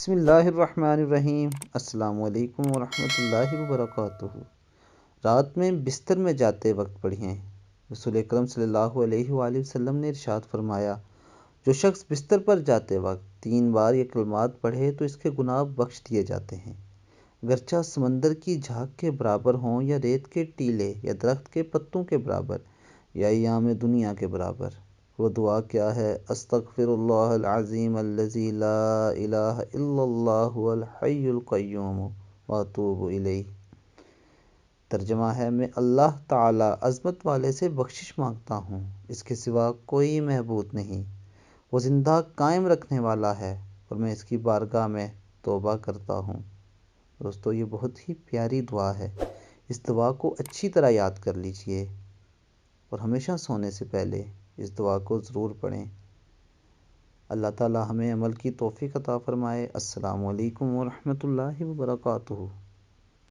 بسم اللہ الرحمن الرحیم۔ السلام علیکم ورحمۃ اللہ وبرکاتہ۔ رات میں بستر میں جاتے وقت پڑھیں۔ رسول اکرم صلی اللہ علیہ وآلہ وسلم نے ارشاد فرمایا، جو شخص بستر پر جاتے وقت 3 بار یہ کلمات پڑھے تو اس کے گناہ بخش دیے جاتے ہیں، گرچہ سمندر کی جھاگ کے برابر ہوں یا ریت کے ٹیلے یا درخت کے پتوں کے برابر یا ایام دنیا کے برابر۔ وہ دعا کیا ہے؟ استغفر اللہ العظیم الذی لا الہ الا اللہ الحی القیوم واتوب الیہ۔ ترجمہ ہے، میں اللہ تعالی عظمت والے سے بخشش مانگتا ہوں، اس کے سوا کوئی معبود نہیں، وہ زندہ قائم رکھنے والا ہے اور میں اس کی بارگاہ میں توبہ کرتا ہوں۔ دوستو، یہ بہت ہی پیاری دعا ہے، اس دعا کو اچھی طرح یاد کر لیجئے اور ہمیشہ سونے سے پہلے اس دعا کو ضرور پڑھیں۔ اللہ تعالی ہمیں عمل کی توفیق عطا فرمائے۔ السلام علیکم ورحمۃ اللہ وبرکاتہ۔